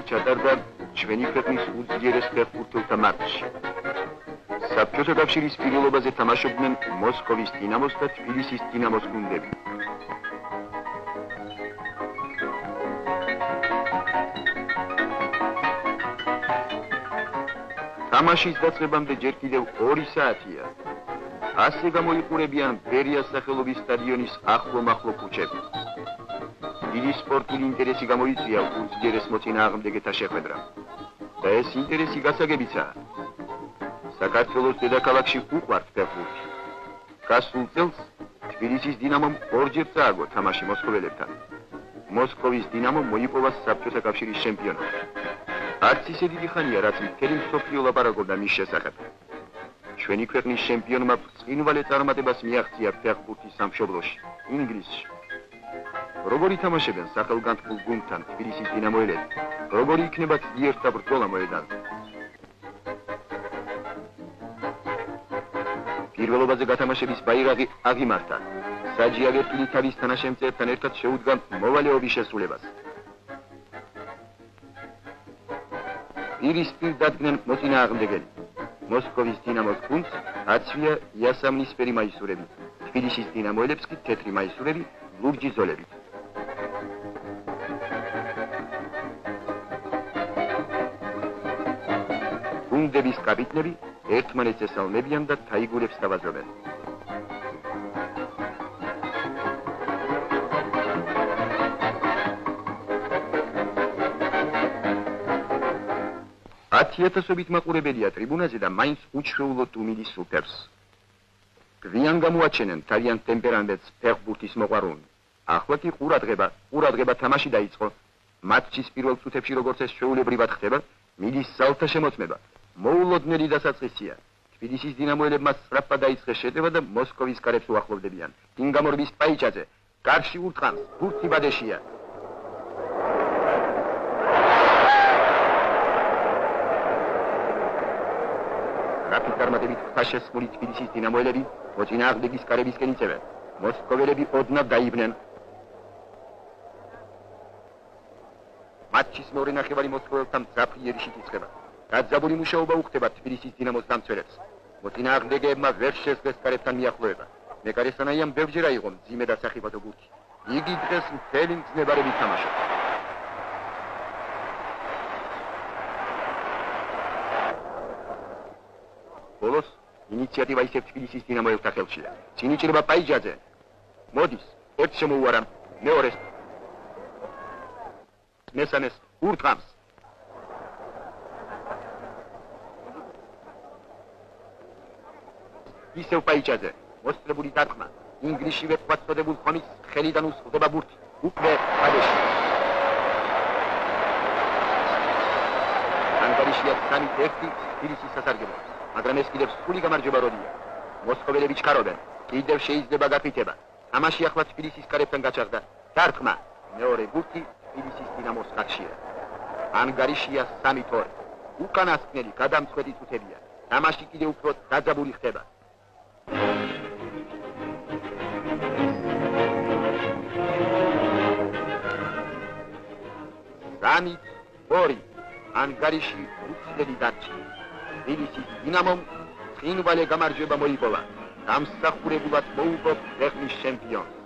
ჩატარდა ჩვენი ქვეყნის უძლიერეს ფეხბურთელთა მატჩი. საბჭოთა კავშირის პირველობაზე თამაშობდნენ მოსკოვის დინამოს და თბილისის დინამოს გუნდები. თამაშის დაწყებამდე ჯერ კიდევ 2 საათია. ასე გამოიყურებიან ბერიას სახელობის სტადიონის ახლო-მახლო ქუჩები. დიდი სპორტული ინტერესი გამოიწვია უძლიერეს მოწინააღმდეგეთა შეხვედრამ. და ეს ინტერესი გასაგებიცაა. საქართველოს დედაქალაქში უყვართ ფეხბურთი. გასულ წელს თბილისის დინამომ 2-ჯერ წააგო თამაში მოსკოველებთან. მოსკოვის დინამო მოიპოვა საბჭოთა კავშირის ჩემპიონატი. არც ისე დიდი ხანია, რაც მთელი მსოფლიო ლაპარაკობდა მის შესახებ. ჩვენი ქვეყნის ჩემპიონმა ბრწყინვალე წარმატებას მიაღწია ფეხბურთის სამშობლოში, ინგლისში. როგორ ითამაშებენ სახელგანთქმულ გუნდთან თბილისის დინამოელები? როგორი იქნება ძლიერთა ბრძოლა მოედანზე? პირველობაზე გათამაშების ბაირაღი აღიმართა. საჯი აგერტილი თავის თანაშემწეებთან ერთად შეუდგა მოვალეობის შესრულებას. პირისპირ დადგნენ მოწინააღმდეგელი. მოსკოვის დინამოს გუნდს აცვია იასამნისფერი მაისურები, თბილისის დინამოელებს კი თეთრი მაისურები, ლურჯი ზოლებით. გუნდების კაპიტნები ერთმანეთს ესალმებიან და თაიგურებს თავაზობენ. ათიათასობით მაყურებელია ტრიბუნაზე და მაინც უჩვეულოდ უმილის სუფერს. გვიან გამოაჩენენ თავიანთ ტემპერამენტს ფეხბურთის მოყვარულნი. ახლა კი ყურადღება თამაში დაიწყო. მატჩის პირველ წუთებში როგორც ეს ჩვეულებრივად ხდება, მილის ძალთა შემოწმება. მოულოდნელი დასაწყისია. თბილისის დინამოელებმა სწრაფად დაიწყეს შეტევა და მოსკოვის კარებს უახლოვდებიან. დინგამორბის პაიჭაძე გარში ურტყამს, ბურთი ბადეშია. რაფიკარმატებით ფაშესმული თბილისის დინამოელები მოწინააღმდეგის კარებისკენ იწევენ. მოსკოველები ოდნავ დაიბნენ. მატჩის მეორე ნახევარი მოსკოველთა მძაფრი იერიშით იწყება. გაძაბული მუშაობა უხდება თბილისის დინამოს დამცველებს. მოწინააღმდეგეებმა ვერ შესძლეს კარებთან მიახლოება. მეკარესანაიამ ბევრჯერ აიღო მძიმე და სახიფათო ბურთი. იგი დღეს მთელი მძნებარებით თამაშობს. ბოლოს ინიციატივა ისევ თბილისის დინამოელთა ხელშია. წინ იჭრება პაიჯაძე. მოდის, ერთ შემოუარა, მეორეს, მესამეს ურტყამს. ისევ პაიჯაძე, მოსწრებული დარტყმა, ინგლისშივე ყვაწოდებულ ხომის ხელიდან უსხლდება ბურთი, უკვე ბადეში. ანგარიშია 3-1 თბილისის სასარგებლო. მაგრამ ეს კიდევ სრული გამარჯვება როდია. მოსკოველები ჩქარობენ, კიდევ შეიძლება გაფრთხილება. თამაში ახლა თბილისის კარებთან გაჩაღდა. დარტყმა, მეორე ბურთი თბილისის დინამოს ხარშია. ანგარიშია 3-2. უკანასკნელი გადამწყვეტი წუთებია. თამაში კიდევ უფრო დაძაბული ხდება. სამით 2. ანგარიში უცვლელი დარჩა. თბილისის დინამომ ბრწყინვალე გამარჯვება მოიპოვა. დამსახურებულად მოუგო ქვეყნის ჩემპიონს.